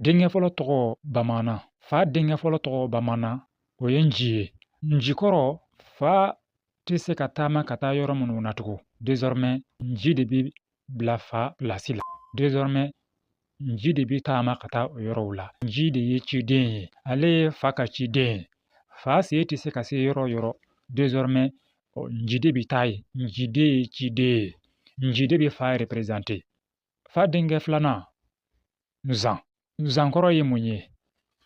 Denkɛ fɔlɔ tɔgɔ Bamana. Fa denkɛ fɔlɔ tɔgɔ Bamana o ye Nji ye. Nji kɔrɔ fa tɛ se ka taama ka taa yɔrɔ minnu na tugun. Désormais Nji de bi bila fa place la. Désormais Nji de bi taama ka taa o yɔrɔw la. Nji de ye ciden ye. Ale ye fa ka ciden ye. Fa sen tɛ se ka se yɔrɔ o yɔrɔ. Désormais Nji de bi taa ye. Nji de ye ciden ye. Nji de bi fa représenter. Fa denkɛ filanan Nzan. Nzan kɔrɔ ye mun ye?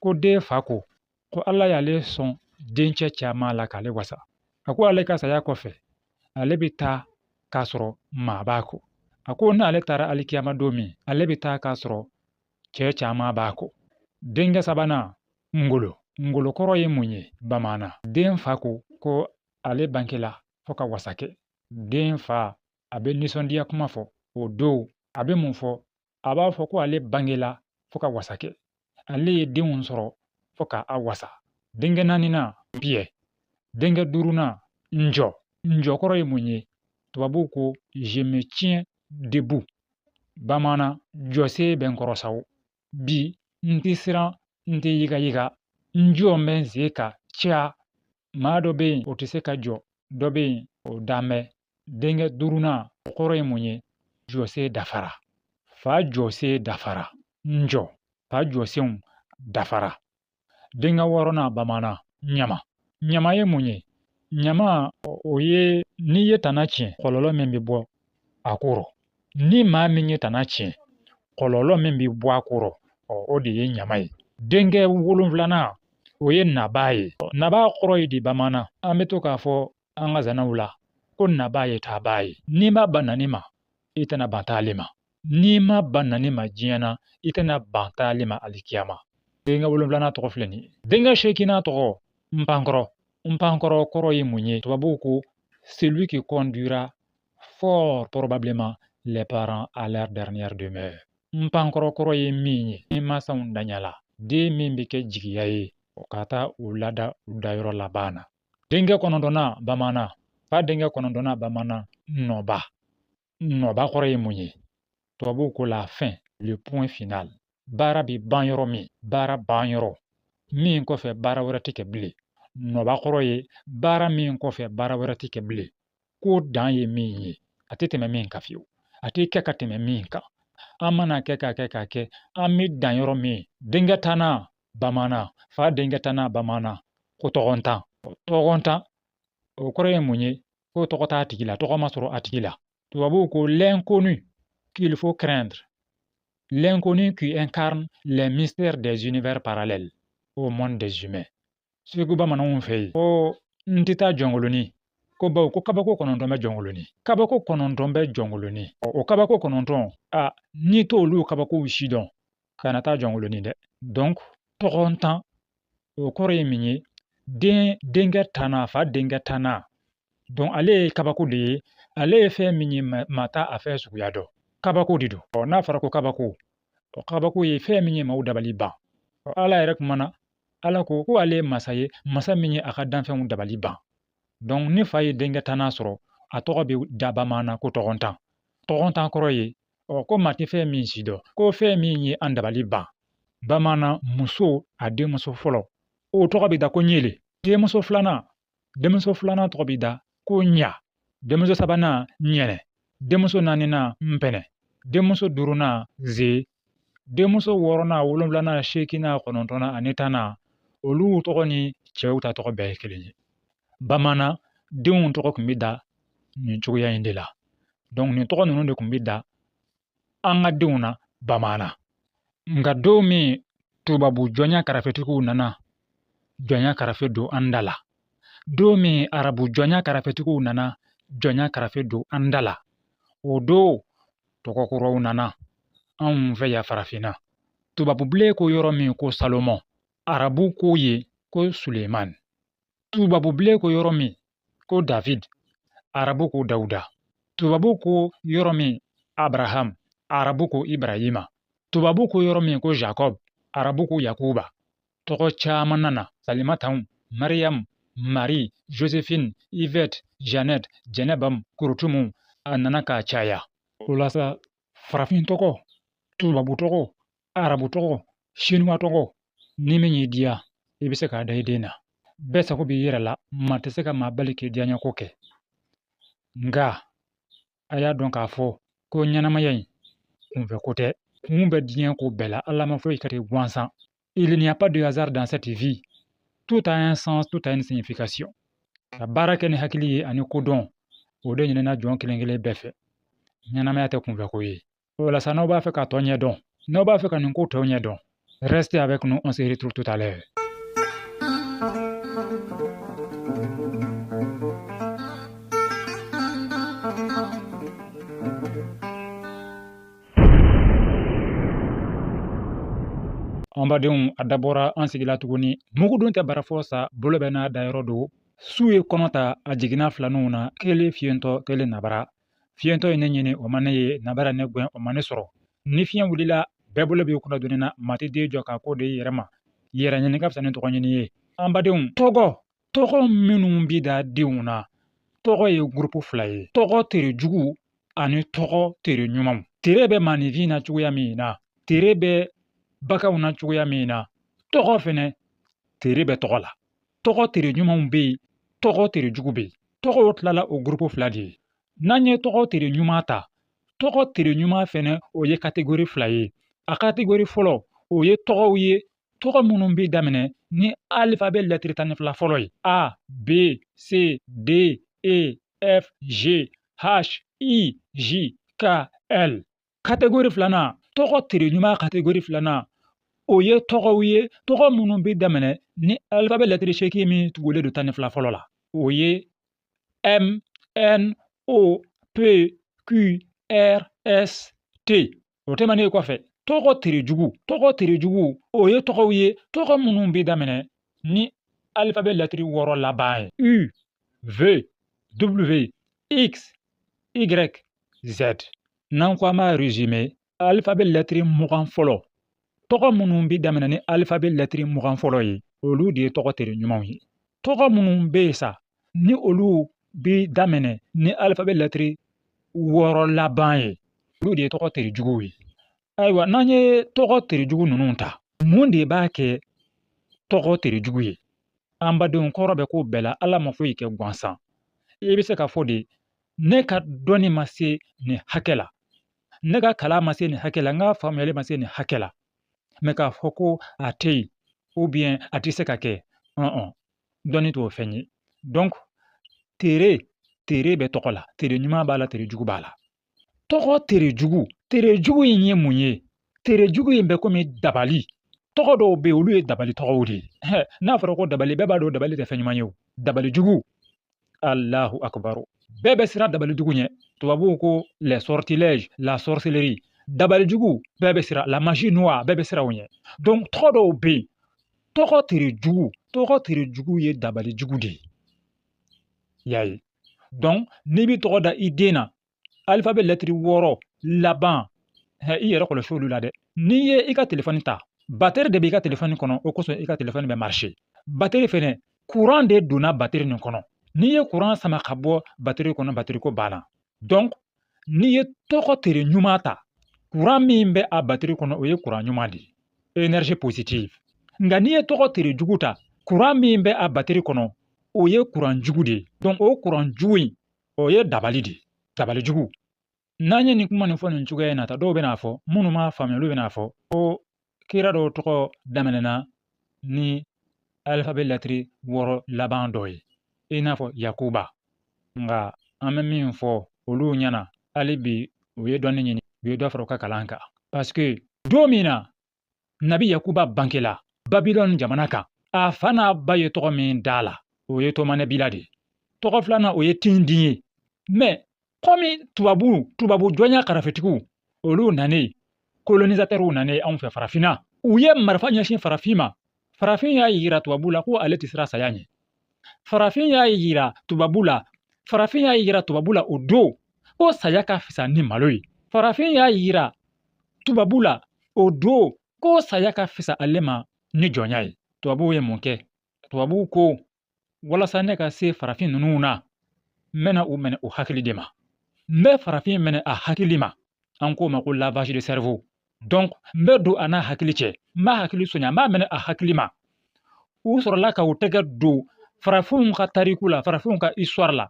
Ko den fa ko Ala y'ale sɔn dencɛ caman la k'ale wasa. A ko ale ka saya kɔfɛ ale bɛ taa k'a sɔrɔ maa b'a kɔ. A ko n'ale taara alikiyama don min ale bɛ taa k'a sɔrɔ cɛ caman b'a kɔ. Denkɛ sabanan Ngolo. Ngolo kɔrɔ ye mun ye? Bamana. Den fa ko ale bangela fo ka wasa kɛ. Den fa a bɛ nisɔndiya kuma fɔ. O don a bɛ mun fɔ? A b'a fɔ ko ale bangela fo ka wasa kɛ. Ale ye denw sɔrɔ fo ka a wasa. Denkɛ naaninan Piyɛ. Denkɛ duurunan Njɔ. Njɔ kɔrɔ ye mun ye? Tubabuw ko je me tiens debout. Bamanan jɔsen bɛ n kɔrɔ sa o. Bi n tɛ siran n tɛ yigayiga. N jɔ n bɛ n sen kan ca. Maa dɔ bɛ yen o tɛ se ka jɔ. Dɔ bɛ yen o dan bɛ. Denkɛ duurunan o kɔrɔ ye mun ye? Jɔsen dafara. Fa jɔsen dafara. Njɔ fa jɔsenw dafara. Denkɛ wɔɔrɔnan Bamanan Ɲama. Ɲama ye mun ye? Ɲama o ye n'i ye tana tiɲɛ kɔlɔlɔ min bɛ bɔ a kɔrɔ. Ni maa min ye tana tiɲɛ kɔlɔlɔ min bɛ bɔ a kɔrɔ o de ye ɲama ye. Denkɛ wolonfilanan o ye Naba ye. Naba kɔrɔ ye di Bamanan? An bɛ to k'a fɔ an ka zanaw la ko Naba ye taaba ye. N'i ma ban nani ma i tɛna ban taali ma. N'i ma ban nani ma diɲɛ na i tɛna ban taali ma alikiyama. Denkɛ wolonfilanan tɔgɔ filɛ nin ye. Denkɛ seekinan tɔgɔ Npankɔrɔ. Npankɔrɔ kɔrɔ ye mun ye? Tubabuw ko celui qui conduira fort probablement les parents à leur dernière demeure. Npankɔrɔ kɔrɔ ye min ye? Ni mansaw daɲala den min bɛ kɛ jigiya ye o ka taa u lada u dayɔrɔ laban na. Denkɛ kɔnɔntɔnnan Bamanan. Fa denkɛ kɔnɔntɔnnan Bamanan Nɔba. Nɔba kɔrɔ ye mun ye? Tubabuw ko la fin, le point final. Baara bɛ ban yɔrɔ min, baara ban yɔrɔ min kɔfɛ baara wɛrɛ tɛ kɛ bilen. Nɔba kɔrɔ ye baara min kɔfɛ baara wɛrɛ tɛ kɛ bilen. Ko dan ye min ye a tɛ tɛmɛ min kan fiyewu. A tɛ kɛ ka tɛmɛ min kan. An mana kɛ k'a kɛ an bɛ dan yɔrɔ min. Denkɛ tannan Bamanan. Fa denkɛ tannan Bamanan ko tɔgɔntan. Tɔgɔntan o kɔrɔ ye mun ye? Ko tɔgɔ t'a tigi la, tɔgɔ ma sɔrɔ a tigi la. Tubabuw ko l'inconnu qu'il faut craindre. L'inconnu qui incarne les mystères des univers parallèles au monde des humains. Segu bamananw fɛ yen ko n tɛ taa jɔnkoloni ko bawo ko kabako 9 bɛ jɔnkoloni. Kabako 9 bɛ jɔnkoloni. O kabako 9 n'i t'olu kabakow si dɔn kana taa jɔnkoloni dɛ. Donc tɔgɔntan o kɔrɔ ye min ye? Denkɛ tannan fa denkɛ tannan. Donc ale ye kabako de ye. Ale ye fɛn min ye maa t'a a fɛn suguya dɔn. Kabako de don. N'a fɔra ko kabako kabako ye fɛn min ye maaw dabali ban. Ala yɛrɛ kumana. Ala ko ale ye masa ye masa min ye a ka danfɛnw dabali ban. Donc ni fa ye denkɛ tannan sɔrɔ a tɔgɔ bɛ da Bamanan ko tɔgɔntan. Tɔgɔntan kɔrɔ ye ko maa tɛ fɛn min si dɔn ko fɛn min ye an dabali ban. Bamanan muso a denmuso fɔlɔ o tɔgɔ bɛ da ko Ɲele. Denmuso filanan tɔgɔ bɛ da ko Ɲa. Denmuso sabanan Ɲɛnɛ. Denmuso naaninan Npɛnɛ. Denmuso duurunan Ze. Denmuso wɔɔrɔnan wolonfilanan seekinan kɔnɔntɔnnan ani tannan olu tɔgɔ ni cɛw ta tɔgɔ bɛɛ ye kelen ye. Bamanan denw tɔgɔ tun bɛ da nin cogoya in de la. Donc nin tɔgɔ ninnu de tun bɛ da an ka denw na Bamanan. Nka don min tubabu jɔnya karafetigiw nana jɔnya karafe don an da la. Don min arabu jɔnya karafetigiw nana jɔnya karafe don an da la. O don tɔgɔkɔrɔw nana anw fɛ yan farafinna. Tubabubilen ko yɔrɔ min ko Salomon. Arabu ko ye ko Suleiman. Tubabubilen ko yɔrɔ min ko David. Arabu ko Dawuda. Tubabu ko yɔrɔ min Abraham. Arabu ko Ibrahima. Tubabu ko yɔrɔ min ko Jacob. Arabu ko Yakuba. Tɔgɔ caman nana Salimataw, Mariam, Marie, Joséphine, Yvette, Jeannette, Jɛnɛbam, Kurutumu a nana k'a caya. O la sa farafin tɔgɔ, tubabu tɔgɔ, arabu tɔgɔ, chinois tɔgɔ ni min y'i diya i bɛ se k'a da i den na bɛɛ sago b'i yɛrɛ la maa tɛ se ka maa bali k'i diyaɲɛ ko kɛ nka a y'a dɔn k'a fɔ ko ɲɛnamaya in kunfɛ ko tɛ kun bɛ diɲɛ ko bɛɛ la ala ma foyi ka di gansan il n'y a pas de hasard dans cette vie tout a un sens tout a une signification ka baara kɛ ni hakili ye ani kodɔn o de ɲinina jɔn kelen kelen bɛɛ fɛ ɲɛnamaya tɛ kunfɛ ko ye o la sa n'aw b'a fɛ ka tɔ ɲɛ dɔn n'aw b'a fɛ ka nin ko tɔw ɲɛ dɔn restez avec nous on se retrouve tout à l'heure an badenw a dabɔra an sigila tuguni mugudon tɛ barafɔ sa bolo bɛ n'a dayɔrɔ don su ye kɔnɔ ta a jiginna filaninw na kelen fiyentɔ kelen nabara fiyentɔ ye ne ɲini o ma ne ye nabara ne gwɛn o ma ne sɔrɔ ni fiɲɛ wulila bɛɛ bolo b'i kunna donni na maa tɛ den jɔ k'a ko de i yɛrɛ ma yɛrɛ ɲini ka fisa ni tɔgɔ ɲini ye an badenw tɔgɔ minnu bi da denw na tɔgɔ ye gurupu fila ye tɔgɔ tere jugu ani tɔgɔ tere ɲumanw tere bɛ maanifin na cogoya min na tere bɛ baganw na cogoya min na tɔgɔ fɛnɛ tere bɛ tɔgɔ la tɔgɔ tere ɲumanw bɛ yen tɔgɔ tere jugu bɛ yen tɔgɔw tilala o gurupu fila de ye n'an ye tɔgɔ tere ɲuman ta tɔgɔ tere ɲuman fɛnɛ o ye kategori fila ye a kategori fɔlɔ o ye tɔgɔw ye tɔgɔ minnu bɛ daminɛ ni alifabɛ lɛtiri tan ni fila fɔlɔ ye a b c d e f g h i j k l kategori filanan tɔgɔ tere ɲuman kategori filanan o ye tɔgɔw ye tɔgɔ minnu bɛ daminɛ ni alifabɛ lɛtiri seegin min tugulen don tan ni fila fɔlɔ la o ye m n o p q r s t o tɛmɛnen kɔfɛ tɔgɔ tere jugu o ye tɔgɔw ye tɔgɔ minnu bɛ daminɛ ni alifabɛ lɛtiri wɔɔrɔ laban ye u v w x y z n'an ko an b'a résumé alifabɛ lɛtiri mugan fɔlɔ tɔgɔ minnu bɛ daminɛ ni alifabɛ lɛtiri mugan fɔlɔ ye olu de ye tɔgɔ tere ɲumanw ye tɔgɔ minnu bɛ yen sa ni olu bɛ daminɛ ni alifabɛ lɛtiri wɔɔrɔ laban ye olu de ye tɔgɔ tere juguw ye ayiwa n'an ye tɔgɔ tere jugu ninnu ta mun de b'a kɛ tɔgɔ tere jugu ye an badenw kɔrɔ bɛ ko bɛɛ la ala ma foyi kɛ gansan i bɛ se ka fɔ de ne ka dɔnni ma se nin hakɛ la ne ka kalan ma se nin hakɛ la n ka faamuyali ma se nin hakɛ la mɛ k'a fɔ ko a tɛ yen ou bien a tɛ se ka kɛ dɔnni t'o fɛn ye donc tere bɛ tɔgɔ la tere ɲuman b'a la tere jugu b'a la tɔgɔ tere jugu in ye mun ye tere jugu in bɛ komi dabali tɔgɔ dɔw bɛ yen olu ye dabali tɔgɔw de ye n'a fɔra ko dabali bɛɛ b'a dɔn dabali tɛ fɛn ɲuman ye o dabali jugu Allahu akbar bɛɛ bɛ siran dabali jugu ɲɛ tubabuw ko les sortilèges la sorcellerie dabali jugu bɛɛ bɛ siran la magie noire bɛɛ bɛ siran o ɲɛ donc tɔgɔ dɔw bɛ yen tɔgɔ tere jugu ye dabali jugu de ye y'a ye donc n'i bɛ tɔgɔ da i den na alifabɛ lɛtiri wɔɔrɔ laban i yɛrɛ kɔlɔsi olu la dɛ n'i ye i ka telefɔni ta bateri de b'i ka telefɔni kɔnɔ o kosɔn i ka telefɔni bɛ marché bateri fɛnɛ courant de donna bateri nin kɔnɔ n'i ye courant sama ka bɔ bateri kɔnɔ bateri ko banna donc n'i ye tɔgɔ tere ɲuman ta courant min bɛ a bateri kɔnɔ o ye courant ɲuman de ye énergie positive nka n'i ye tɔgɔ tere jugu ta courant min bɛ a bateri kɔnɔ o ye courant jugu de ye donc o courant jugu in o ye dabali de ye dabali jugu n'an ye nin kuma nin fɔ nin cogoya in na ta dɔw bɛn'a fɔ minnu m'a faamuya olu bɛn'a fɔ ko kira dɔw tɔgɔ daminɛna ni alifabɛ lɛtiri wɔɔrɔ laban dɔ ye i n'a fɔ yakuba nka an bɛ min fɔ olu ɲɛna hali bi u ye dɔnni ɲini u ye dɔ fara u ka kalan kan parce que don min na nabi yakuba bangela babilɔni jamana kan a fa n'a ba ye tɔgɔ min da la o ye tɔmanɛbila de ye tɔgɔ filanan o ye tindin ye mais komi tubabu jɔnya karafetigiw olu nanen colonisatɛrw nanen anw fɛ farafinna u ye marifa ɲɛsin farafin ma farafin y'a yira tubabu la ko ale tɛ siran saya ɲɛ farafin y'a yira tubabu la o don ko saya ka fisa ni malo ye farafin y'a yira tubabu la o don ko saya ka fisa ale ma ni jɔnya ye tubabuw ye mun kɛ tubabuw ko walasa ne ka se farafin ninnu na n bɛna u minɛ u hakili de ma n bɛ farafin minɛ a hakili ma an k'o ma ko lavage de cerveau donc n bɛ don a n'a hakili cɛ ma hakili sonya ma mene a hakili ma u sɔrɔla ka u tɛgɛ don farafinw ka tariku la farafinw ka histoire la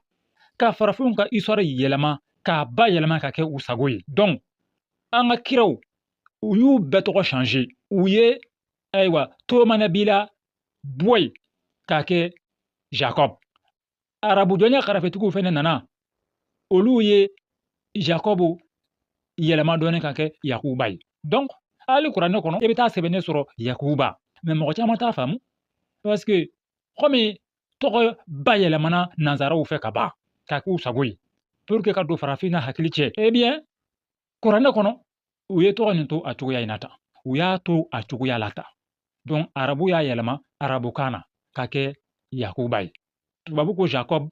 ka farafinw ka histoire yɛlɛma k'a ba yɛlɛma ka kɛ u sago ye donc an ka kiraw u y'u bɛɛ tɔgɔ changer u ye ayiwa tomanabila boy k'a kɛ Jacob arabu dɔnya karafetigiw fɛnɛ nana olu ye Jacob yɛlɛma dɔɔni ka kɛ Yakuba ye donc hali kuranɛ kɔnɔ i bɛ taa sɛbɛnnen sɔrɔ Yakuba mais mɔgɔ caman t'a faamu parce que komi tɔgɔ bayɛlɛmana nanzaraw fɛ ka ban k'a k'u sago ye pour que ka don farafinna hakili cɛ eh bien kuranɛ kɔnɔ u ye tɔgɔ nin to a cogoya in na tan u y'a to a cogoya la tan donc arabu y'a yɛlɛma arabukan na ka kɛ Yakuba ye tubabu ko Jacob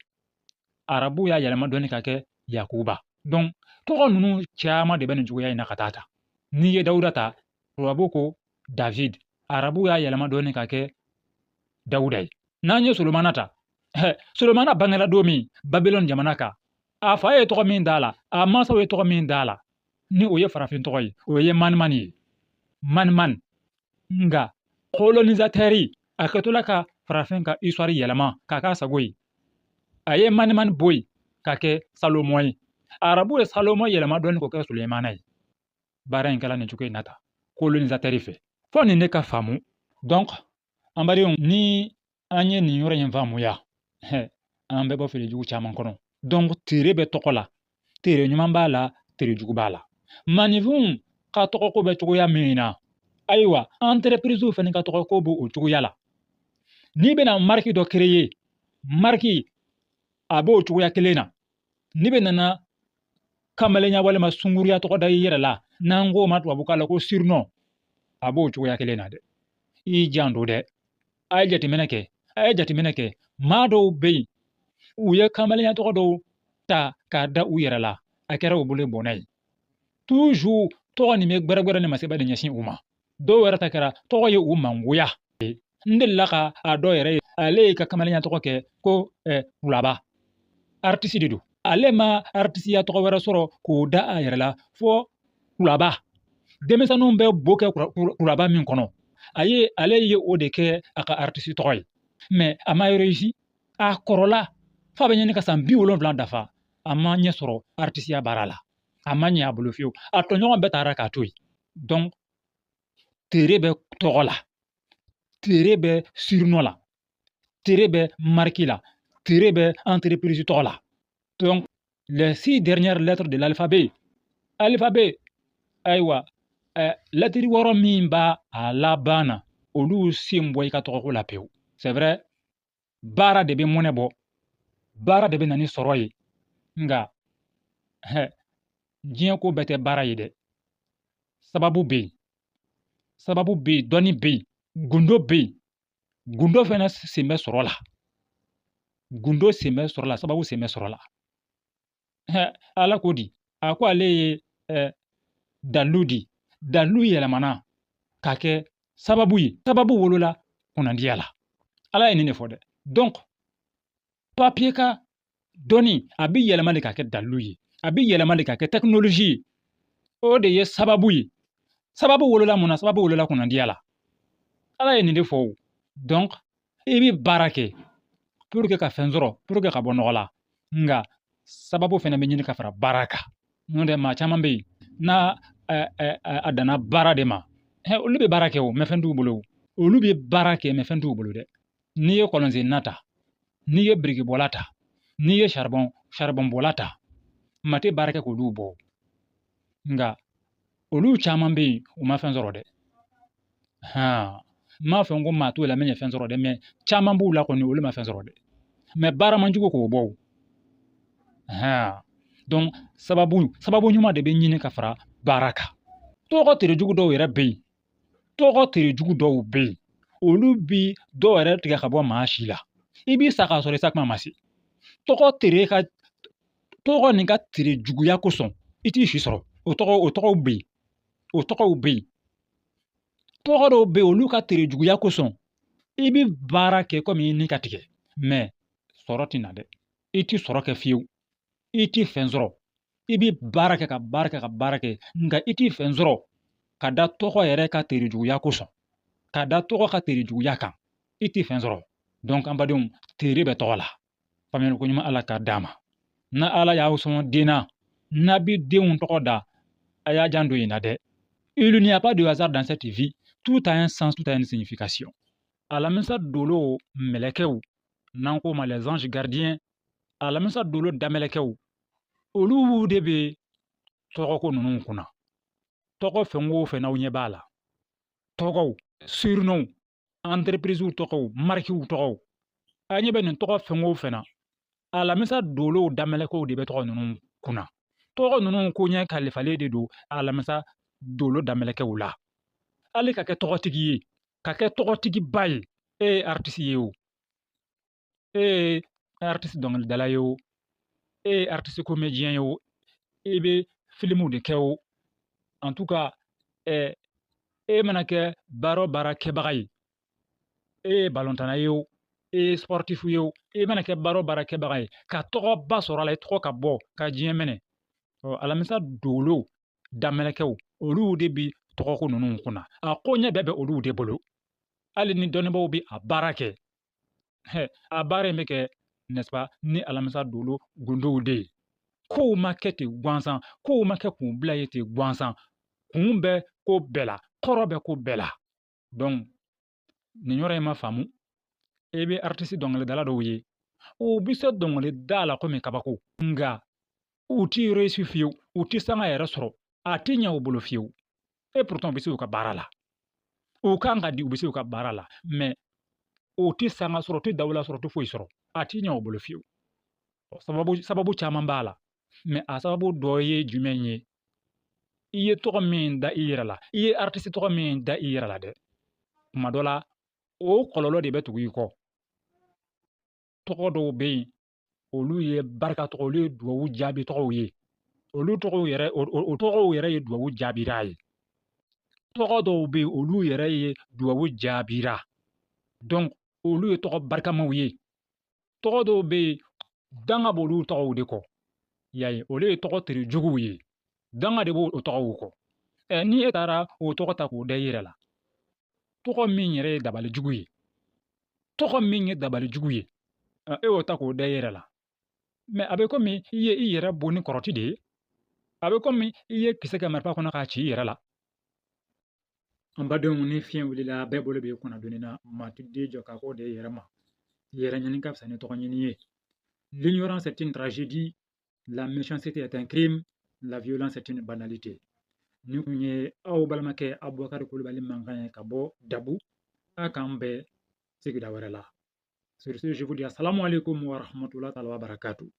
arabu y'a yɛlɛma dɔɔni ka kɛ Yakuba donc tɔgɔ ninnu caman de bɛ nin cogoya in na ka taa ta n'i ye Dawuda ta tubabu ko David arabu y'a yɛlɛma dɔɔni ka kɛ Dawuda ye n'an ye Solomana ta Solomana bangera don min Babylone jamana kan a fa ye tɔgɔ min d'a la a mansaw ye tɔgɔ min d'a la ni o ye farafin tɔgɔ ye o ye Manimani ye Manimani nga colonisateur a kɛtɔla ka farafin ka histoire yɛlɛma k'a k'a sago ye a ye Manimani bɔ yen ka kɛ Salomo ye arabu ye Salomo yɛlɛma dɔɔni k'o kɛ Sulemana ye baara in kɛla nin cogo in na tan colonisateur fɛ fo nin ne ka faamu donc an badenw ni an ye nin yɔrɔ in faamuya an bɛ bɔ filijugu caman kɔnɔ donc tere bɛ tɔgɔ la tere ɲuman b'a la tere jugu b'a la maninfinw ka tɔgɔko bɛ cogoya min na ayiwa entreprise fɛnɛ ka tɔgɔko b'o o cogoya la n'i bɛna marque dɔ créer marque a b'o cogoya kelen na n'i bɛ nana kamalenya walima sunguruya tɔgɔ da i yɛrɛ la n'an ko ma tubabukan la ko surnom a b'o cogoya kelen na dɛ i janto dɛ a ye jateminɛ kɛ maa dɔw bɛ yen u ye kamalenya tɔgɔ dɔw ta k'a da u yɛrɛ la a kɛra u bolo bɔnna ye toujours tɔgɔ nin bɛ gbɛrɛgbɛrɛ ni maseba de ɲɛsin u ma dɔw yɛrɛ ta kɛra tɔgɔ ye u mangoya n delila ka a dɔ yɛrɛ ye ale ye ka kamalenya tɔgɔ kɛ ko Kulaba artiste de don ale ma artisiya tɔgɔ wɛrɛ sɔrɔ k'o da a yɛrɛ la fo Kulaba denmisɛnninw bɛ bo kɛ Kulaba min kɔnɔ ale ye o de kɛ a ka artiste tɔgɔ ye mais a ma réussi a kɔrɔla fa bɛ ɲini ka san 70 dafa a ma ɲɛ sɔrɔ artisiya baara la a ma ɲɛ a bolo fiyewu a tɔɲɔgɔn bɛɛ taara k'a to yen donc tere bɛ tɔgɔ la tere bɛ surnom la tere bɛ marque la tere bɛ entreprise tɔgɔ la donc les 6 dernières lettres de l'alphabet ayiwa lettre 6 min b'a a laban na olu sen bɔ i ka tɔgɔko la pewu c'est vrai baara de bɛ mɔnɛ bɔ baara de bɛ na ni sɔrɔ ye nka diɲɛ ko bɛɛ tɛ baara ye dɛ sababu bɛ yen dɔnni bɛ yen gundo bɛ yen gundo fana sen bɛ sɔrɔ la sababu sen bɛ sɔrɔ la ala ko di a ko ale ye dalu yɛlɛmana ka kɛ sababu ye sababu wolola kunnandiya la ala ye nin de fɔ dɛ donc papier ka dɔnni a bɛ yɛlɛma de ka kɛ dalu ye a bɛ yɛlɛma de ka kɛ technologie ye o de ye sababu ye sababu wolola mun na sababu wolola kunnandiya la ala ye nin de fɔ o donc i bɛ baara kɛ pour que ka fɛn sɔrɔ pour que ka bɔ nɔgɔ la nka sababu fana bɛ ɲini ka fara baara kan n'o tɛ maa caman bɛ yen n'a a danna baara de ma olu bɛ baara kɛ o mɛ fɛn t'u bolo olu bɛ baara kɛ mɛ fɛn t'u bolo dɛ n'i ye kɔlɔnsenna ta n'i ye birikibɔla ta n'i ye charbon bɔla ta ma tɛ baara kɛ k'olu bɔ nka olu caman bɛ yen u ma fɛn sɔrɔ dɛ n m'a fɔ ko maa t'u la min ye fɛn sɔrɔ dɛ mɛ caman b'u la kɔni olu ma fɛn sɔrɔ dɛ mɛ baara man jugu k'o bɔ donc sababu ɲuman de bɛ ɲini ka fara baara kan tɔgɔ terejugu dɔw yɛrɛ bɛ yen olu bi dɔw yɛrɛ tigɛ ka bɔ maa si la i b'i sa k'a sɔrɔ i sa kuma ma se tɔgɔ nin ka terejuguya kosɔn i t'i si sɔrɔ o tɔgɔw bɛ yen tɔgɔ dɔw bɛ yen olu ka terejuguya kosɔn i bɛ baara kɛ komi i ni ka tigɛ mɛ sɔrɔ tɛ na dɛ i t'i sɔrɔ kɛ fiyewu i t'i fɛn sɔrɔ i bɛ baara kɛ nka i t'i fɛn sɔrɔ ka da tɔgɔ yɛrɛ ka terejuguya kosɔn ka da tɔgɔ ka tere juguya kan i tɛ fɛn sɔrɔ donc an badenw tere bɛ tɔgɔ la faamuyali ko ɲuman ala ka d'a ma na ala y'aw sɔn den na n'a bɛ denw tɔgɔ da a y'a jan don in na dɛ il n'y a pas de hasard dans cette vie tout a un sens tout a une signification alamisa dolo mɛlɛkɛw n'an ko ma les anges gardiens alamisa dolo damɛlɛkɛw olu de bɛ tɔgɔko ninnu kunna tɔgɔ fɛn o fɛn n'aw ɲɛ b'a la tɔgɔw surnoms entreprises tɔgɔw marques tɔgɔw a ɲɛ bɛ nin tɔgɔ fɛn o fɛn na alamisa dolo damɛlɛkɛw de bɛ tɔgɔ ninnu kunna tɔgɔ ninnu ko ɲɛ kalifalen de don alamisa dolo damɛlɛkɛw la hali ka kɛ tɔgɔtigi ye ka kɛ tɔgɔtigiba ye e ye artiste ye o e ye artiste dɔnkilidala ye o e ye artiste comédien ye o e bɛ filimuw de kɛ o en tout cas e mana kɛ baara o baara kɛbaga ye e ye balontanna ye o e ye sportif ye o e mana kɛ baara o baara kɛbaga ye ka tɔgɔba sɔrɔ a la i tɔgɔ ka bɔ ka diɲɛ minɛ alamisa dolo damɛlɛkɛw olu de bi tɔgɔko ninnu kunna a ko ɲɛ bɛɛ bɛ olu de bolo hali ni dɔnnibaaw bɛ a baara kɛ a baara in bɛ kɛ n'est-ce pas ni alamisa dolo gundow de ye kow ma kɛ ten gansan kow ma kɛ kun bila ye ten gansan kun bɛ ko bɛɛ la kɔrɔ bɛ ko bɛɛ la donc nin yɔrɔ in ma faamu e bɛ artiste dɔnkilidala dɔw ye u bɛ se dɔnkilida la komi kabako nka u ti réussi fiyewu u ti sanga yɛrɛ sɔrɔ a ti ɲɛ u bolo fiyewu et pourtant u bɛ se u ka baara la u kan ka di u bɛ se u ka baara la mais u ti sanga sɔrɔ u ti dawula sɔrɔ u ti foyi sɔrɔ a ti ɲɛ u bolo fiyewu sababu caman b'a la mais a sababu dɔ ye jumɛn ye i ye tɔgɔ min da i yɛrɛ la i ye artiste tɔgɔ min da i yɛrɛ la dɛ tuma dɔ la o kɔlɔlɔ de bɛ tugu i kɔ tɔgɔ dɔw bɛ yen olu ye barika tɔgɔ olu ye duwawu jaabi tɔgɔw ye olu tɔgɔw yɛrɛ o tɔgɔw yɛrɛ ye duwawu jaabira ye tɔgɔ dɔw bɛ yen olu yɛrɛ ye duwawu jaabira donc olu ye tɔgɔ barikamaw ye tɔgɔ dɔw bɛ yen danga b'olu tɔgɔw de kɔ yaye olu ye tɔgɔ tere juguw ye danga de b'o tɔgɔw kɔ ni e taara o tɔgɔ ta k'o da i yɛrɛ la tɔgɔ min yɛrɛ ye dabalijugu ye tɔgɔ min ye dabalijugu ye e y'o ta k'o da i yɛrɛ la mais a bɛ komi i ye i yɛrɛ bon ni kɔrɔti de ye a bɛ komi i ye kisɛ kɛ marifa kɔnɔ k'a ci i yɛrɛ la an badenw ni fiɲɛ wulila bɛɛ bolo bɛ kunna donni na maa ti den jɔ k'a ko de yɛrɛ ma yɛrɛ ɲini ka fisa ni tɔgɔ ɲini ye l'ignorance est une tragédie la méchanceté est un crime la violence est une banalité ni kun ye aw balimakɛ Abubakari Kulibali mankan ye ka bɔ Dabu a k'an bɛɛ sigida wɛrɛ la sur ce je vous dis assalamu alaikum wa rahmatullahi wa barakatuh